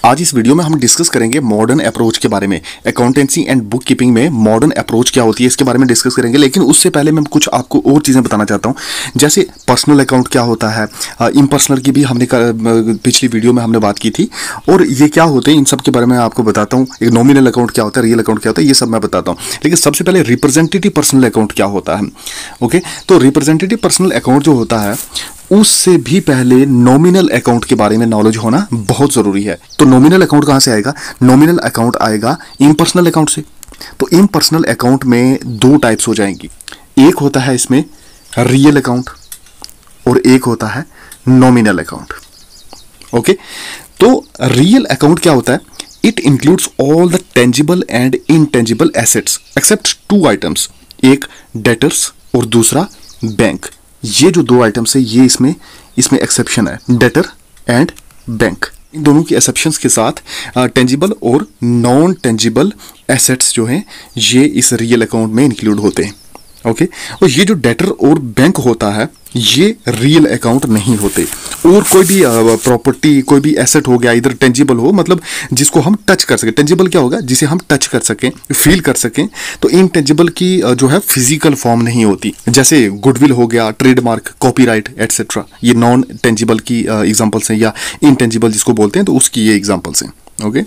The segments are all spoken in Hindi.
आज इस वीडियो में हम डिस्कस करेंगे मॉडर्न अप्रोच के बारे में। अकाउंटेंसी एंड बुक कीपिंग में मॉडर्न अप्रोच क्या होती है इसके बारे में डिस्कस करेंगे, लेकिन उससे पहले मैं कुछ आपको और चीज़ें बताना चाहता हूं। जैसे पर्सनल अकाउंट क्या होता है, इम्पर्सनल की भी हमने पिछली वीडियो में हमने बात की थी, और ये क्या होते हैं इन सब के बारे में आपको बताता हूँ। एक नॉमिनल अकाउंट क्या होता है, रियल अकाउंट क्या होता है, ये सब मैं बताता हूँ। लेकिन सबसे पहले रिप्रेजेंटेटिव पर्सनल अकाउंट क्या होता है। ओके, तो रिप्रेजेंटेटिव पर्सनल अकाउंट जो होता है उससे भी पहले नॉमिनल अकाउंट के बारे में नॉलेज होना बहुत जरूरी है। तो नॉमिनल अकाउंट कहां से आएगा? नॉमिनल अकाउंट आएगा इम्पर्सनल अकाउंट से। तो इम्पर्सनल अकाउंट में दो टाइप्स हो जाएंगी, एक होता है इसमें रियल अकाउंट और एक होता है नॉमिनल अकाउंट। ओके, तो रियल अकाउंट क्या होता है? It includes all the tangible and intangible assets except two items, एक डेटर्स और दूसरा बैंक। ये जो दो आइटम्स है ये इसमें एक्सेप्शन है, डेटर एंड बैंक। इन दोनों की एक्सेप्शंस के साथ टेंजिबल और नॉन टेंजिबल एसेट्स जो हैं ये इस रियल अकाउंट में इंक्लूड होते हैं। ओके, और ये जो डेटर और बैंक होता है ये रियल अकाउंट नहीं होते। और कोई भी प्रॉपर्टी, कोई भी एसेट हो गया, इधर टेंजिबल हो, मतलब जिसको हम टच कर सकें। टेंजिबल क्या होगा? जिसे हम टच कर सकें, फील कर सकें। तो इनटेंजिबल की जो है फिजिकल फॉर्म नहीं होती। जैसे गुडविल हो गया, ट्रेडमार्क, कॉपीराइट एटसेट्रा, ये नॉन टेंजिबल की एग्जांपल्स हैं, या इनटेंजिबल जिसको बोलते हैं, तो उसकी ये एग्जांपल्स हैं। ओके,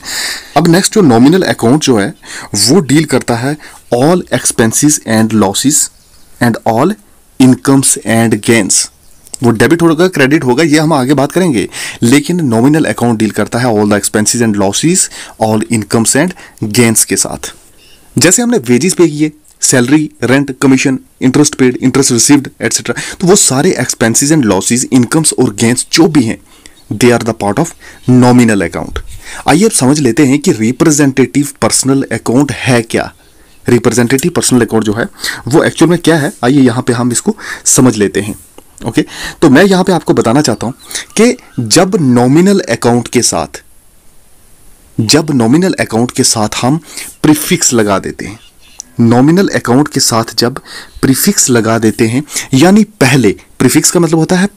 अब नेक्स्ट जो नॉमिनल अकाउंट जो है वो डील करता है all expenses and losses and all incomes and gains. वो डेबिट होगा, क्रेडिट होगा, ये हम आगे बात करेंगे। लेकिन नॉमिनल अकाउंट डील करता है all the expenses and losses, all incomes and gains के साथ। जैसे हमने वेजेस पे किए, salary, rent, commission, interest paid, interest received etcetera, तो वो सारे एक्सपेंसेस एंड लॉसेस, इनकम्स और गेन्स जो भी हैं they are the part of nominal account. आइए अब समझ लेते हैं कि रिप्रेजेंटेटिव पर्सनल अकाउंट है क्या। रिप्रेजेंटेटिव पर्सनल अकाउंट जो है वो एक्चुअल में क्या है, आइए यहां पे हम इसको समझ लेते हैं। ओके, तो मैं यहां पे आपको बताना चाहता हूं कि जब नॉमिनल अकाउंट के साथ हम प्रीफिक्स लगा देते हैं, नॉमिनल अकाउंट के साथ जब प्रीफिक्स लगा देते हैं, यानी पहले, प्रीफिक्स का मतलब होता है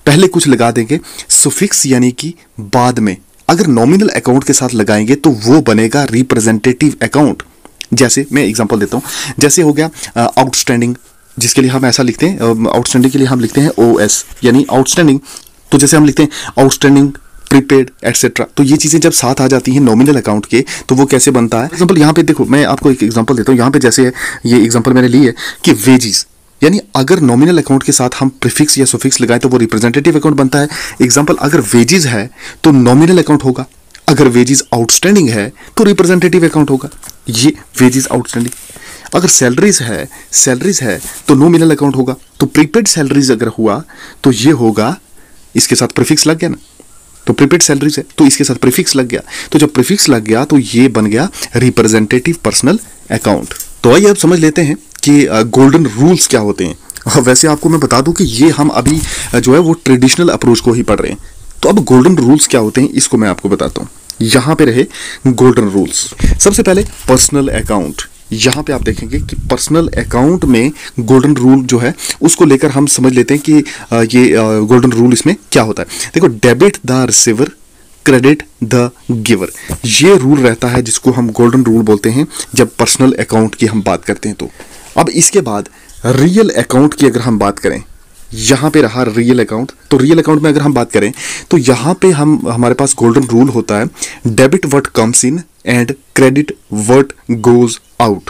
पहले कुछ लगा देंगे, सुफिक्स यानी कि बाद में अगर नॉमिनल अकाउंट के साथ लगाएंगे तो वो बनेगा रिप्रेजेंटेटिव अकाउंट। जैसे मैं एग्जांपल देता हूं, जैसे हो गया आउटस्टैंडिंग, जिसके लिए हम ऐसा लिखते हैं, आउटस्टैंडिंग के लिए हम लिखते हैं ओएस यानी आउटस्टैंडिंग। तो जैसे हम लिखते हैं आउटस्टैंडिंग, प्रीपेड एटसेट्रा, तो ये चीजें जब साथ आ जाती हैं नॉमिनल अकाउंट के तो वो कैसे बनता है। एग्जांपल यहाँ पे देखो, मैं आपको एक एग्जांपल देता हूँ। यहाँ पे जैसे ये एग्जांपल मैंने ली है कि वेजिस, यानी अगर नॉमिनल अकाउंट के साथ हम प्रीफिक्स या सुफिक्स लगाएं तो वो रिप्रेजेंटेटिव अकाउंट बनता है। एग्जांपल, अगर वेजिस है तो नॉमिनल अकाउंट होगा, अगर वेजिस आउटस्टैंडिंग है तो रिप्रेजेंटेटिव अकाउंट होगा। ये वेजिस आउटस्टैंडिंग। अगर सैलरीज है तो नॉमिनल अकाउंट होगा। तो प्रीपेड सैलरीज अगर हुआ तो ये होगा, इसके साथ प्रीफिक्स लग गया ना, तो प्रीपेड सैलरीज है तो इसके साथ प्रीफिक्स लग गया। तो जब प्रीफिक्स लग गया तो ये बन गया रिप्रेजेंटेटिव पर्सनल अकाउंट। तो आइए अब समझ लेते हैं कि गोल्डन रूल्स क्या होते हैं। वैसे आपको मैं बता दूं कि ये हम अभी जो है वो ट्रेडिशनल अप्रोच को ही पढ़ रहे हैं। तो अब गोल्डन रूल्स क्या होते हैं इसको मैं आपको बताता हूं। यहां पे रहे गोल्डन रूल्स। सबसे पहले पर्सनल अकाउंट, यहां पे आप देखेंगे कि पर्सनल अकाउंट में गोल्डन रूल जो है उसको लेकर हम समझ लेते हैं कि ये गोल्डन रूल इसमें क्या होता है। देखो, debit the receiver, credit the giver, ये रूल रहता है जिसको हम गोल्डन रूल बोलते हैं जब पर्सनल अकाउंट की हम बात करते हैं। तो अब इसके बाद रियल अकाउंट की अगर हम बात करें, यहां पे रहा रियल अकाउंट। तो रियल अकाउंट में अगर हम बात करें तो यहां पे हमारे पास गोल्डन रूल होता है, debit what comes in and credit what goes out.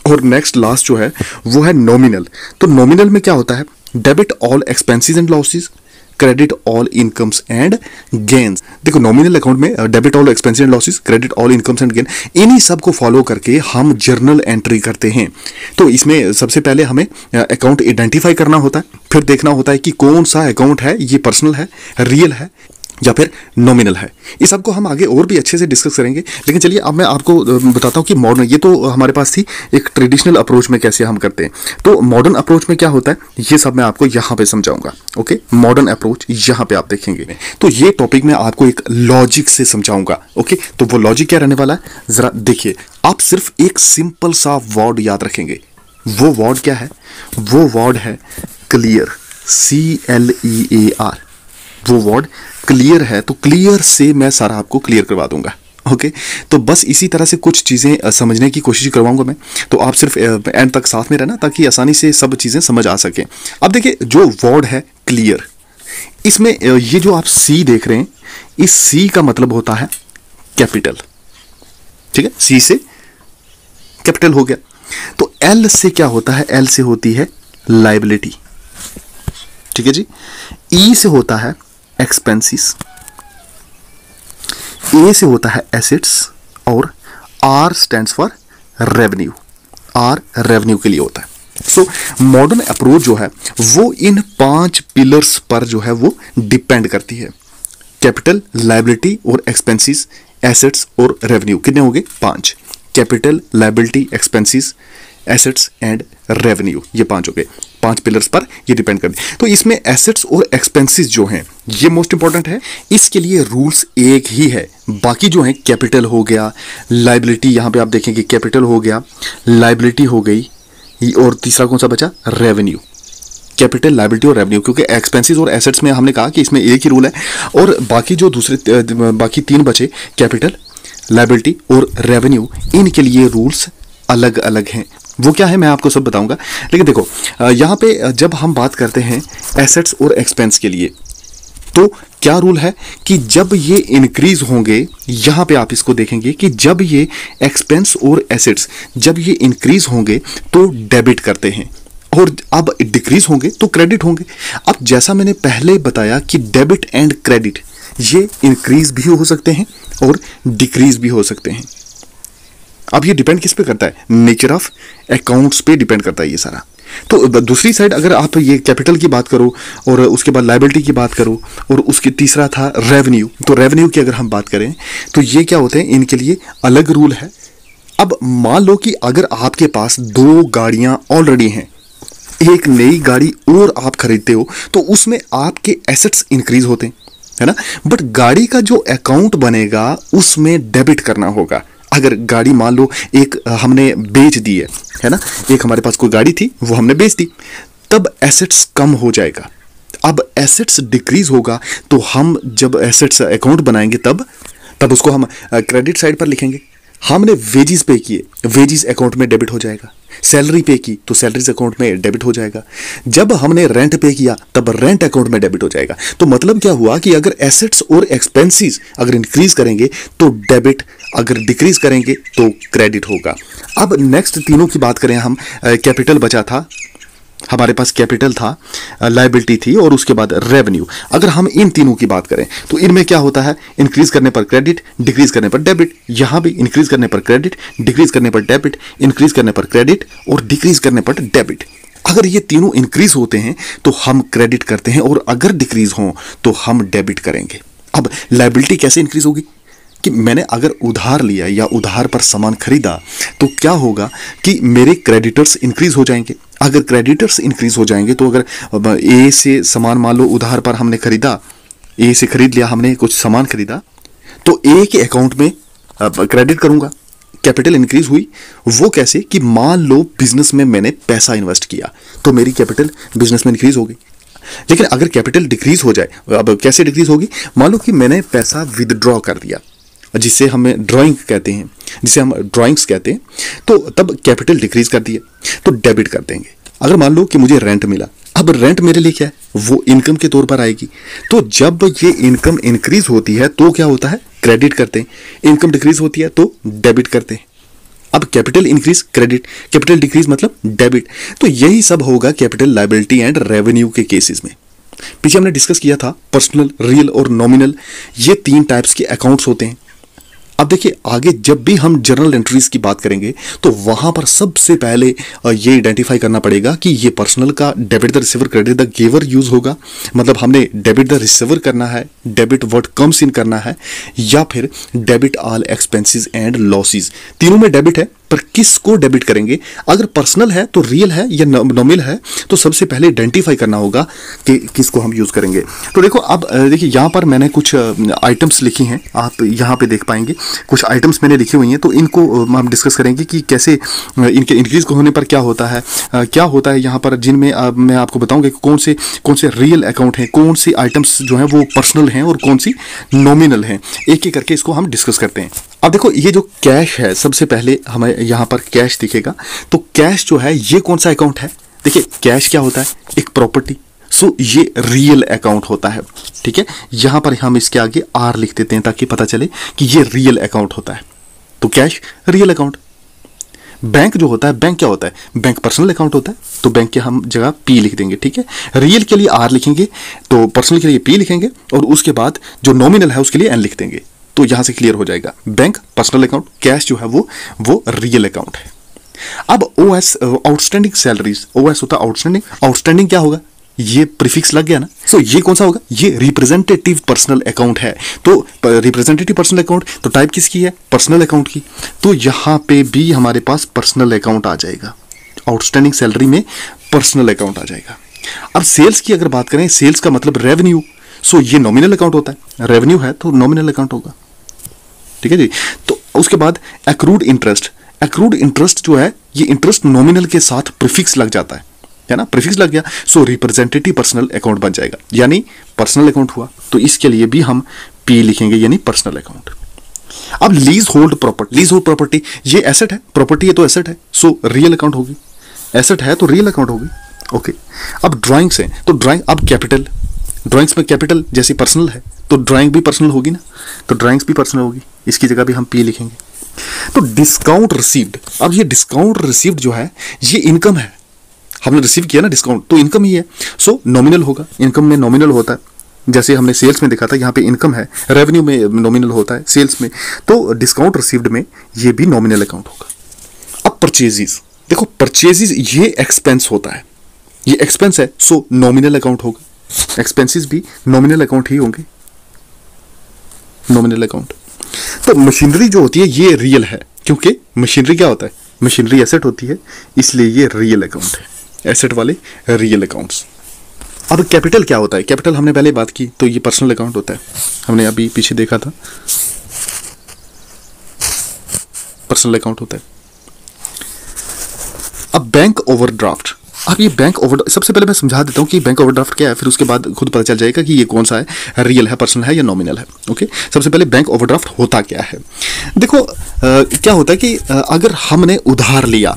और नेक्स्ट लास्ट जो है वो है नॉमिनल। तो नॉमिनल में क्या होता है? Debit all expenses and losses, credit all incomes and gains. देखो, नॉमिनल अकाउंट में debit all expenses and losses, credit all incomes and gain, इन्हीं सब को फॉलो करके हम जर्नल एंट्री करते हैं। तो इसमें सबसे पहले हमें अकाउंट आइडेंटिफाई करना होता है, फिर देखना होता है कि कौन सा अकाउंट है, ये पर्सनल है, रियल है या फिर नॉमिनल है। इस सबको हम आगे और भी अच्छे से डिस्कस करेंगे। लेकिन चलिए अब मैं आपको बताता हूँ कि मॉडर्न, ये तो हमारे पास थी एक ट्रेडिशनल अप्रोच में कैसे हम करते हैं। तो मॉडर्न अप्रोच में क्या होता है ये सब मैं आपको यहाँ पे समझाऊंगा। ओके, मॉडर्न अप्रोच यहाँ पे आप देखेंगे। तो ये टॉपिक मैं आपको एक लॉजिक से समझाऊंगा। ओके, तो वो लॉजिक क्या रहने वाला है जरा देखिए। आप सिर्फ एक सिंपल सा वर्ड याद रखेंगे। वो वर्ड क्या है? वो वर्ड है क्लियर, CLEAR। वो वर्ड क्लियर है तो क्लियर से मैं सारा आपको क्लियर करवा दूंगा। ओके, तो बस इसी तरह से कुछ चीज़ें समझने की कोशिश करवाऊंगा मैं, तो आप सिर्फ एंड तक साथ में रहना ताकि आसानी से सब चीज़ें समझ आ सकें। अब देखिए जो वर्ड है क्लियर, इसमें ये जो आप सी देख रहे हैं, इस सी का मतलब होता है कैपिटल। ठीक है, सी से कैपिटल हो गया। तो एल से क्या होता है? एल से होती है लायबिलिटी। ठीक है जी। ई से होता है एक्सपेंसिस, ए से होता है एसेट्स, और R stands for revenue. R revenue के लिए होता है। सो मॉडर्न अप्रोच जो है वो इन 5 पिलर्स पर जो है वो डिपेंड करती है। कैपिटल, लायबिलिटी और एक्सपेंसिस, एसेट्स और रेवेन्यू। कितने हो गए? 5। Capital, liability, expenses, assets and revenue, ये 5 हो गए। 5 पिलर्स पर ये डिपेंड करते हैं। तो इसमें एसेट्स और एक्सपेंसिस जो हैं ये मोस्ट इंपॉर्टेंट है। इसके लिए रूल्स एक ही है। बाकी जो है कैपिटल हो गया, लायबिलिटी, यहां पे आप देखेंगे कैपिटल हो गया, लायबिलिटी हो गई, और तीसरा कौन सा बचा? रेवेन्यू। कैपिटल, लायबिलिटी और रेवेन्यू, क्योंकि एक्सपेंसिस और एसेट्स में हमने कहा कि इसमें एक ही रूल है, और बाकी जो दूसरे बाकी 3 बचे, कैपिटल, लायबिलिटी और रेवेन्यू, इनके लिए रूल्स अलग अलग हैं। वो क्या है मैं आपको सब बताऊंगा। लेकिन देखो यहाँ पे जब हम बात करते हैं एसेट्स और एक्सपेंस के लिए, तो क्या रूल है कि जब ये इंक्रीज होंगे, यहाँ पे आप इसको देखेंगे कि जब ये एक्सपेंस और एसेट्स जब ये इंक्रीज होंगे तो डेबिट करते हैं, और अब डिक्रीज होंगे तो क्रेडिट होंगे। अब जैसा मैंने पहले बताया कि डेबिट एंड क्रेडिट ये इंक्रीज भी हो सकते हैं और डिक्रीज भी हो सकते हैं। अब ये डिपेंड किस पे करता है? नेचर ऑफ अकाउंट्स पे डिपेंड करता है ये सारा। तो दूसरी साइड अगर आप ये कैपिटल की बात करो और उसके बाद लायबिलिटी की बात करो और उसके तीसरा था रेवेन्यू, तो रेवेन्यू की अगर हम बात करें तो ये क्या होते हैं, इनके लिए अलग रूल है। अब मान लो कि अगर आपके पास 2 गाड़ियां ऑलरेडी हैं, एक नई गाड़ी और आप खरीदते हो, तो उसमें आपके एसेट्स इंक्रीज होते हैं, है ना। बट गाड़ी का जो अकाउंट बनेगा उसमें डेबिट करना होगा। अगर गाड़ी मान लो एक हमने बेच दी है ना, एक हमारे पास कोई गाड़ी थी वो हमने बेच दी, तब एसेट्स कम हो जाएगा। अब एसेट्स डिक्रीज होगा तो हम जब एसेट्स अकाउंट बनाएंगे तब उसको हम क्रेडिट साइड पर लिखेंगे। हमने वेजेस पे किए, वेजेस अकाउंट में डेबिट हो जाएगा। सैलरी पे की तो सैलरीज अकाउंट में डेबिट हो जाएगा। जब हमने रेंट पे किया तब रेंट अकाउंट में डेबिट हो जाएगा। तो मतलब क्या हुआ कि अगर एसेट्स और एक्सपेंसेस अगर इंक्रीज करेंगे तो डेबिट, अगर डिक्रीज करेंगे तो क्रेडिट होगा। अब नेक्स्ट तीनों की बात करें हम, कैपिटल बचा था हमारे पास, कैपिटल था, लायबिलिटी थी और उसके बाद रेवेन्यू। अगर हम इन तीनों की बात करें तो इनमें क्या होता है? इंक्रीज करने पर क्रेडिट, डिक्रीज करने पर डेबिट। यहां भी इंक्रीज करने पर क्रेडिट, डिक्रीज करने पर डेबिट, इंक्रीज करने पर क्रेडिट और डिक्रीज करने पर डेबिट। अगर ये तीनों इंक्रीज होते हैं तो हम क्रेडिट करते हैं, और अगर डिक्रीज हो तो हम डेबिट करेंगे। अब लायबिलिटी कैसे इंक्रीज होगी कि मैंने अगर उधार लिया या उधार पर सामान खरीदा तो क्या होगा कि मेरे क्रेडिटर्स इंक्रीज हो जाएंगे। अगर क्रेडिटर्स इंक्रीज हो जाएंगे तो अगर ए से सामान मान लो उधार पर हमने खरीदा, ए से खरीद लिया, हमने कुछ सामान खरीदा, तो ए के अकाउंट में क्रेडिट करूंगा। कैपिटल इंक्रीज हुई, वो कैसे कि मान लो बिजनेस में मैंने पैसा इन्वेस्ट किया तो मेरी कैपिटल बिजनेस में इंक्रीज हो गई। लेकिन अगर कैपिटल डिक्रीज हो जाए, अब कैसे डिक्रीज होगी? मान लो कि मैंने पैसा विदड्रॉ कर दिया, जिसे हमें ड्राइंग कहते हैं, जिसे हम ड्राइंग्स कहते हैं, तो तब कैपिटल डिक्रीज कर दिया तो डेबिट कर देंगे। अगर मान लो कि मुझे रेंट मिला, अब रेंट मेरे लिए क्या है? वो इनकम के तौर पर आएगी। तो जब ये इनकम इंक्रीज होती है तो क्या होता है? क्रेडिट करते हैं। इनकम डिक्रीज होती है तो डेबिट करते हैं। अब capital increase credit, capital decrease मतलब डेबिट। तो यही सब होगा कैपिटल, लायबिलिटी एंड रेवेन्यू के केसेस में। पीछे हमने डिस्कस किया था पर्सनल, रियल और नॉमिनल, ये 3 टाइप्स के अकाउंट्स होते हैं। अब देखिए आगे जब भी हम जर्नल एंट्रीज की बात करेंगे तो वहां पर सबसे पहले ये आइडेंटिफाई करना पड़ेगा कि ये पर्सनल का debit the receiver credit the giver use होगा, मतलब हमने डेबिट द रिसीवर करना है, डेबिट व्हाट कम्स इन करना है, या फिर debit all expenses and losses. तीनों में डेबिट है पर किसको डेबिट करेंगे? अगर पर्सनल है तो रियल है या नॉमिनल है, तो सबसे पहले आइडेंटिफाई करना होगा कि किसको हम यूज करेंगे। तो देखो अब देखिए यहाँ पर मैंने कुछ आइटम्स लिखी हैं, आप यहाँ पे देख पाएंगे कुछ आइटम्स मैंने लिखी हुई हैं, तो इनको हम डिस्कस करेंगे कि कैसे इनके इंक्रीज होने पर क्या होता है यहाँ पर, जिनमें मैं आपको बताऊंगा कि कौन से रियल अकाउंट हैं, कौन सी आइटम्स जो हैं वो पर्सनल हैं और कौन सी नॉमिनल हैं। एक एक करके इसको हम डिस्कस करते हैं। अब देखो, ये जो कैश है, सबसे पहले हमें यहाँ पर कैश दिखेगा। तो कैश जो है ये कौन सा अकाउंट है? देखिए, कैश क्या होता है? एक प्रॉपर्टी। सो ये रियल अकाउंट होता है, ठीक है। यहां पर हम इसके आगे आर लिख देते हैं ताकि पता चले कि ये रियल अकाउंट होता है। तो कैश रियल अकाउंट। बैंक जो होता है, बैंक क्या होता है? बैंक पर्सनल अकाउंट होता है, तो बैंक के हम जगह पी लिख देंगे, ठीक है। रियल के लिए आर लिखेंगे, तो पर्सनल के लिए पी लिखेंगे, और उसके बाद जो नॉमिनल है उसके लिए एन लिख देंगे। तो यहां से क्लियर हो जाएगा, बैंक पर्सनल अकाउंट, कैश जो है वो रियल अकाउंट है। अब ओएस, आउटस्टैंडिंग सैलरीज, ओएस होता है आउटस्टैंडिंग। आउटस्टैंडिंग क्या होगा? ये प्रीफिक्स लग गया ना। सो ये कौन सा होगा? ये रिप्रेजेंटेटिव पर्सनल अकाउंट है। तो रिप्रेजेंटेटिव पर्सनल अकाउंट, तो टाइप किसकी है? पर्सनल अकाउंट की। तो यहां पे भी हमारे पास पर्सनल अकाउंट आ जाएगा, आउटस्टैंडिंग सैलरी में पर्सनल अकाउंट आ जाएगा। अब सेल्स की अगर बात करें, सेल्स का मतलब रेवेन्यू। सो ये नॉमिनल अकाउंट होता है, रेवेन्यू है तो नॉमिनल अकाउंट होगा, ठीक है जी। तो उसके बाद एक्रूड इंटरेस्ट। एक्रूड इंटरेस्ट जो है, ये इंटरेस्ट नॉमिनल के साथ प्रीफिक्स लग जाता है ना, प्रीफिक्स लग गया। सो रिप्रेजेंटेटिव पर्सनल अकाउंट बन जाएगा, यानी पर्सनल अकाउंट हुआ। तो इसके लिए भी हम पी लिखेंगे, यानी पर्सनल अकाउंट। अब lease hold property. Lease hold property ये एसेट है, प्रॉपर्टी है तो एसेट है, सो रियल अकाउंट होगी। एसेट है तो रियल अकाउंट होगी, ओके। अब ड्राइंग्स है, तो ड्राइंग, अब कैपिटल, ड्राइंग्स में कैपिटल जैसे पर्सनल है तो ड्राइंग भी पर्सनल होगी ना, तो ड्राइंग्स भी पर्सनल होगी, इसकी जगह भी हम पी लिखेंगे। तो डिस्काउंट रिसीव्ड। अब ये डिस्काउंट रिसीव्ड जो है ये इनकम है, हमने रिसीव किया ना डिस्काउंट, तो इनकम ही है। सो नॉमिनल होगा, इनकम में नॉमिनल होता है, जैसे हमने सेल्स में देखा था, यहाँ पे इनकम है, रेवेन्यू में नॉमिनल होता है, सेल्स में। तो डिस्काउंट रिसीव्ड में ये भी नॉमिनल अकाउंट होगा। अब परचेजेस, देखो परचेजेस ये एक्सपेंस होता है, ये एक्सपेंस है, सो नॉमिनल अकाउंट होगा। एक्सपेंसेस भी नॉमिनल अकाउंट ही होंगे, नॉमिनल अकाउंट। तो मशीनरी जो होती है ये रियल है, क्योंकि मशीनरी क्या होता है? मशीनरी एसेट होती है, इसलिए ये रियल अकाउंट है, एसेट वाले रियल अकाउंट्स। अब कैपिटल क्या होता है? कैपिटल हमने पहले बात की, तो ये पर्सनल अकाउंट होता है, हमने अभी पीछे देखा था, पर्सनल अकाउंट होता है। अब बैंक ओवरड्राफ्ट। अब ये बैंक ओवर, सबसे पहले मैं समझा देता हूँ कि बैंक ओवरड्राफ्ट क्या है, फिर उसके बाद खुद पता चल जाएगा कि ये कौन सा है, रियल है, पर्सनल है या नॉमिनल है, ओके। सबसे पहले बैंक ओवरड्राफ्ट होता क्या है? देखो क्या होता है कि अगर हमने उधार लिया,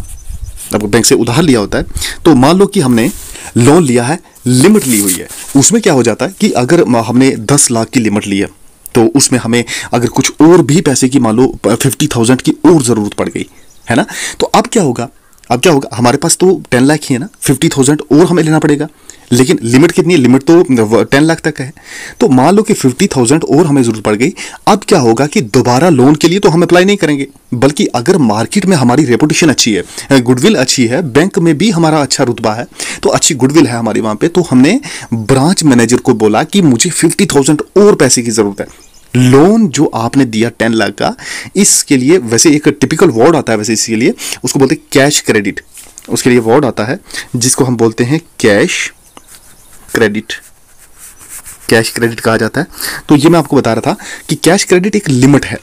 अब बैंक से उधार लिया होता है, तो मान लो कि हमने लोन लिया है, लिमिट ली हुई है, उसमें क्या हो जाता है कि अगर हमने 10 लाख की लिमिट ली है, तो उसमें हमें अगर कुछ और भी पैसे की, मान लो 50,000 की और ज़रूरत पड़ गई है ना, तो अब क्या होगा? हमारे पास तो 10 लाख ही है ना, 50,000 और हमें लेना पड़ेगा, लेकिन लिमिट कितनी है? लिमिट तो 10 लाख तक है। तो मान लो कि 50,000 और हमें जरूरत पड़ गई। अब क्या होगा कि दोबारा लोन के लिए तो हम अप्लाई नहीं करेंगे, बल्कि अगर मार्केट में हमारी रेपुटेशन अच्छी है, गुडविल अच्छी है, बैंक में भी हमारा अच्छा रुतबा है, तो अच्छी गुडविल है हमारी वहां पे, तो हमने ब्रांच मैनेजर को बोला कि मुझे 50,000 और पैसे की जरूरत है। लोन जो आपने दिया 10 लाख का, इसके लिए वैसे एक टिपिकल वर्ड आता है, वैसे इसके लिए उसको बोलते हैं कैश क्रेडिट। उसके लिए वर्ड आता है जिसको हम बोलते हैं कैश क्रेडिट। कैश क्रेडिट कहा जाता है। तो ये मैं आपको बता रहा था कि कैश क्रेडिट एक लिमिट है,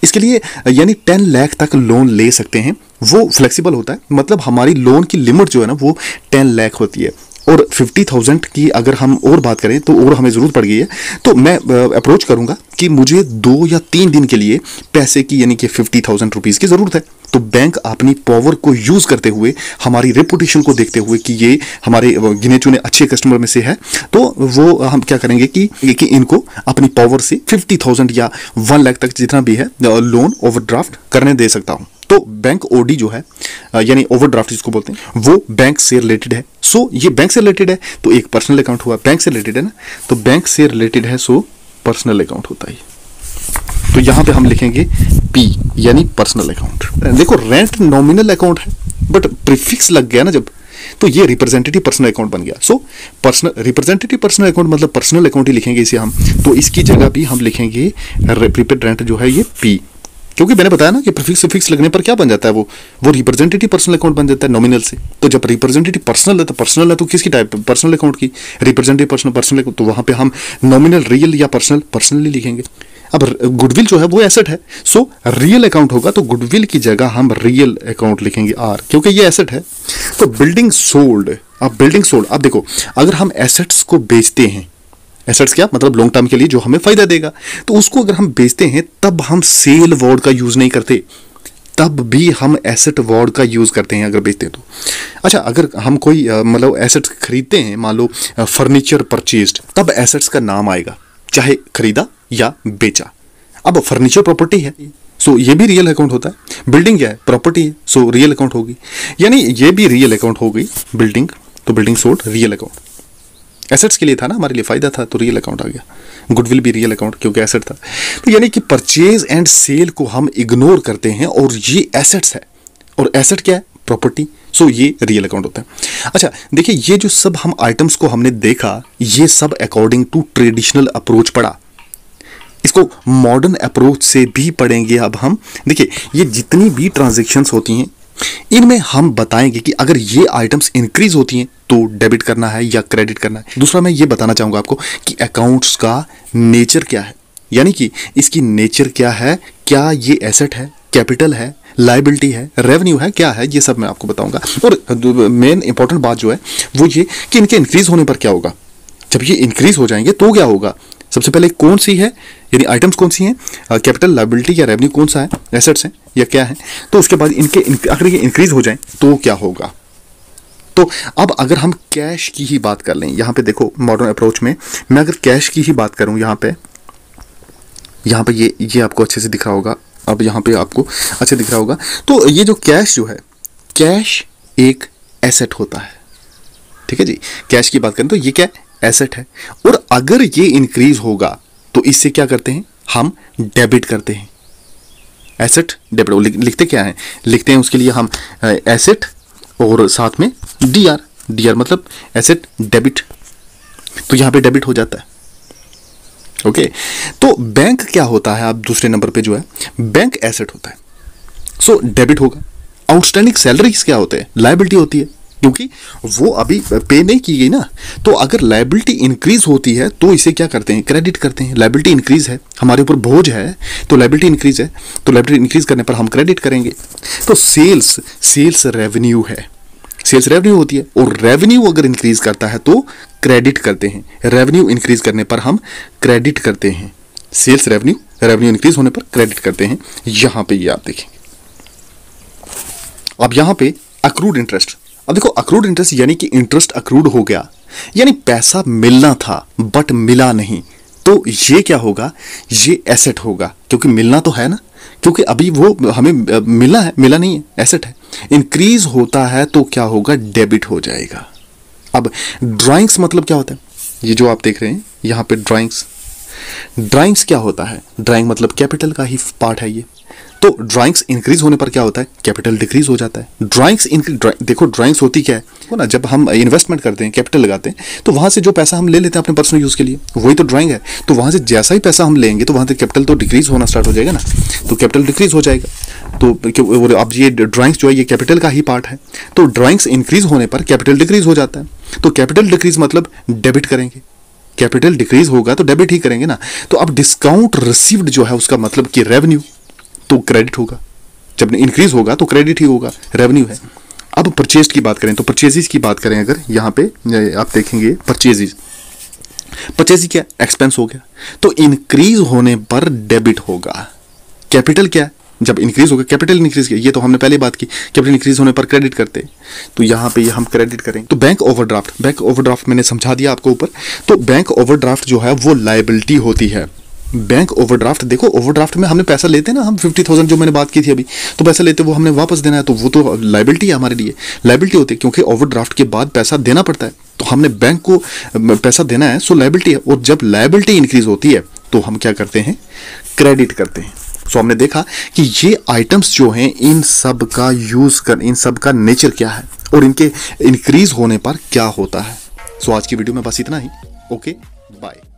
इसके लिए यानी 10 लाख तक लोन ले सकते हैं, वो फ्लेक्सिबल होता है। मतलब हमारी लोन की लिमिट जो है ना वो 10 लाख होती है, और 50,000 की अगर हम और बात करें तो और हमें ज़रूरत पड़ गई है, तो मैं अप्रोच करूंगा कि मुझे 2 या 3 दिन के लिए पैसे की यानी कि 50,000 रुपीज़ की ज़रूरत है। तो बैंक अपनी पावर को यूज़ करते हुए, हमारी रेपुटेशन को देखते हुए कि ये हमारे गिने चुने अच्छे कस्टमर में से है, तो वो हम क्या करेंगे कि इनको अपनी पावर से 50,000 या 1 लाख तक जितना भी है लोन ओवरड्राफ्ट करने दे सकता हूँ। तो बैंक ओडी जो है यानी ओवरड्राफ्ट जिसको बोलते हैं, वो बैंक से रिलेटेड है। सो ये बैंक से रिलेटेड है तो एक पर्सनल अकाउंट हुआ, बैंक से रिलेटेड है ना, तो बैंक से रिलेटेड है, सो पर्सनल अकाउंट होता है। तो यहां पे हम लिखेंगे पी यानी पर्सनल अकाउंट। देखो रेंट नॉमिनल अकाउंट है, बट प्रीफिक्स लग गया ना जब, तो ये रिप्रेजेंटेटिव पर्सनल अकाउंट बन गया। So personal representative personal account मतलब पर्सनल अकाउंट ही लिखेंगे इसे हम, तो इसकी जगह भी हम लिखेंगे प्रीपेड रेंट जो है ये पी, क्योंकि मैंने बताया ना कि प्रीफिक्स फिक्स लगने पर क्या बन जाता है, वो रिप्रेजेंटेटिव पर्सनल अकाउंट बन जाता है नॉमिनल से। तो जब रिप्रेजेंटेटिव पर्सनल है तो किसकी टाइप? पर्सनल अकाउंट की। रिप्रेजेंटेटिव पर्सनल अकाउंट, तो वहां पे हम नॉमिनल रियल या पर्सनल ही लिखेंगे। अब गुडविल जो है वो एसेट है, सो रियल अकाउंट होगा तो गुडविल की जगह हम रियल अकाउंट लिखेंगे आर, क्योंकि ये एसेट है। तो बिल्डिंग सोल्ड, अब बिल्डिंग सोल्ड, अब देखो अगर हम एसेट्स को बेचते हैं, एसेट्स क्या मतलब लॉन्ग टर्म के लिए जो हमें फायदा देगा, तो उसको अगर हम बेचते हैं तब हम सेल वर्ड का यूज नहीं करते, तब भी हम एसेट वर्ड का यूज करते हैं अगर बेचते हैं तो। अच्छा, अगर हम कोई मतलब एसेट्स खरीदते हैं, मान लो फर्नीचर परचेज्ड, तब एसेट्स का नाम आएगा, चाहे खरीदा या बेचा। अब फर्नीचर प्रॉपर्टी है, सो ये भी रियल अकाउंट होता है। बिल्डिंग क्या है, प्रॉपर्टी है, सो रियल अकाउंट होगी, यानी ये भी रियल अकाउंट हो गई बिल्डिंग, तो building sold real account. Assets के लिए था ना, हमारे लिए फायदा था, तो रियल अकाउंट आ गया। गुडविल भी रियल अकाउंट क्योंकि एसेट था। तो यानी कि परचेज एंड सेल को हम इग्नोर करते हैं और ये एसेट्स है, और एसेट क्या है, प्रॉपर्टी, सो ये रियल अकाउंट होता है। अच्छा देखिए, ये जो सब हम आइटम्स को हमने देखा, ये सब अकॉर्डिंग टू ट्रेडिशनल अप्रोच पढ़ा, इसको मॉडर्न अप्रोच से भी पढ़ेंगे अब हम। देखिए ये जितनी भी ट्रांजैक्शंस होती हैं, इनमें हम बताएंगे कि अगर ये आइटम्स इंक्रीज होती हैं तो डेबिट करना है या क्रेडिट करना है। दूसरा मैं ये बताना चाहूंगा आपको कि अकाउंट्स का नेचर क्या है, यानी कि इसकी नेचर क्या है, क्या ये एसेट है, कैपिटल है, लायबिलिटी है, रेवेन्यू है, क्या है, ये सब मैं आपको बताऊंगा। और मेन इंपॉर्टेंट बात जो है वो ये कि इनके इंक्रीज होने पर क्या होगा, जब ये इंक्रीज हो जाएंगे तो क्या होगा। सबसे पहले कौन सी है, यानी आइटम्स कौन सी हैं, कैपिटल, लायबिलिटी या रेवेन्यू कौन सा है, एसेट्स हैं या क्या है। तो उसके बाद इनके अगर ये इंक्रीज हो जाए तो क्या होगा। तो अब अगर हम कैश की ही बात कर लें, यहाँ पे देखो मॉडर्न अप्रोच में मैं अगर कैश की ही बात करूँ, यहाँ पे ये आपको अच्छे से दिख रहा होगा, अब यहाँ पे आपको अच्छे दिख रहा होगा। तो ये जो कैश जो है, कैश एक एसेट होता है, ठीक है जी। कैश की बात करें तो ये क्या एसेट है, और अगर ये इंक्रीज होगा तो इससे क्या करते हैं, हम डेबिट करते हैं। एसेट डेबिट लिखते क्या है, लिखते हैं उसके लिए हम एसेट और साथ में डीआर मतलब एसेट डेबिट, तो यहां पे डेबिट हो जाता है। ओके, तो बैंक क्या होता है, अब दूसरे नंबर पे जो है बैंक एसेट होता है, सो डेबिट होगा। आउटस्टैंडिंग सैलरीज क्या होते हैं, लायबिलिटी होती है, क्योंकि वो अभी पे नहीं की गई ना। तो अगर लायबिलिटी इंक्रीज होती है तो इसे क्या करते हैं, क्रेडिट करते हैं। लायबिलिटी इंक्रीज है, हमारे ऊपर बोझ है, तो लायबिलिटी इंक्रीज है, तो लायबिलिटी इंक्रीज करने पर हम क्रेडिट करेंगे। तो सेल्स रेवेन्यू है, सेल्स रेवेन्यू होती है, और रेवेन्यू अगर इंक्रीज करता है तो क्रेडिट करते हैं। रेवेन्यू इंक्रीज करने पर हम क्रेडिट करते हैं। सेल्स रेवेन्यू इंक्रीज होने पर क्रेडिट करते हैं। यहां पे ये आप देखेंगे। अब यहां पे अक्रूड इंटरेस्ट, अब देखो अक्रूड इंटरेस्ट यानी कि इंटरेस्ट अक्रूड हो गया, यानी पैसा मिलना था बट मिला नहीं, तो ये क्या होगा, ये एसेट होगा, क्योंकि मिलना तो है ना, क्योंकि अभी वो हमें मिलना है, मिला नहीं है, एसेट है। इंक्रीज होता है तो क्या होगा, डेबिट हो जाएगा। अब ड्राइंग्स मतलब क्या होता है, ये जो आप देख रहे हैं यहाँ पे ड्राइंग्स क्या होता है, ड्राइंग मतलब कैपिटल का ही पार्ट है ये। तो ड्राइंग्स इंक्रीज होने पर क्या होता है, कैपिटल डिक्रीज हो जाता है। देखो ड्राइंग्स होती क्या है, वो ना जब हम इन्वेस्टमेंट करते हैं, कैपिटल लगाते हैं, तो वहां से जो पैसा हम ले लेते हैं अपने पर्सनल यूज के लिए, वही तो ड्राइंग है। तो वहां से जैसा ही पैसा हम लेंगे तो वहां से कैपिटल तो डिक्रीज होना स्टार्ट हो जाएगा ना, तो कैपिटल डिक्रीज हो जाएगा। तो अब ये ड्राइंग्स जो है ये कैपिटल का ही पार्ट है, तो ड्राइंग्स इंक्रीज होने पर कैपिटल डिक्रीज हो जाता है। तो कैपिटल डिक्रीज मतलब डेबिट करेंगे, कैपिटल डिक्रीज होगा तो डेबिट ही करेंगे ना। तो अब डिस्काउंट रिसीव्ड जो है उसका मतलब कि रेवेन्यू, तो क्रेडिट होगा। जब इंक्रीज होगा तो क्रेडिट ही होगा, रेवेन्यू है। अब परचेज की बात करें तो परचेजेस की बात करें अगर यहाँ पे आप देखेंगे परचेज क्या, एक्सपेंस हो गया, तो इंक्रीज होने पर डेबिट होगा। कैपिटल क्या, जब इंक्रीज होगा कैपिटल इंक्रीज किया, ये तो हमने पहले बात की, कैपिटल इंक्रीज होने पर क्रेडिट करते, तो यहाँ पे हम क्रेडिट करें। तो बैंक ओवरड्राफ्ट मैंने समझा दिया आपको ऊपर। तो बैंक ओवरड्राफ्ट जो है वो लायबिलिटी होती है। बैंक ओवरड्राफ्ट, देखो ओवरड्राफ्ट में हमने पैसा लेते हैं ना, हम 50,000 जो मैंने बात की थी अभी, तो पैसा लेते वो हमने वापस देना है, तो वो तो लायबिलिटी है हमारे लिए, लायबिलिटी होती है, क्योंकि ओवरड्राफ्ट के बाद पैसा देना पड़ता है, तो हमने बैंक को पैसा देना है, सो लायबिलिटी है। और जब लायबिलिटी इंक्रीज होती है तो हम क्या करते हैं, क्रेडिट करते हैं। सो हमने देखा कि ये आइटम्स जो हैं इन सब का इन सब का नेचर क्या है और इनके इंक्रीज होने पर क्या होता है। सो आज की वीडियो में बस इतना ही। Okay, bye.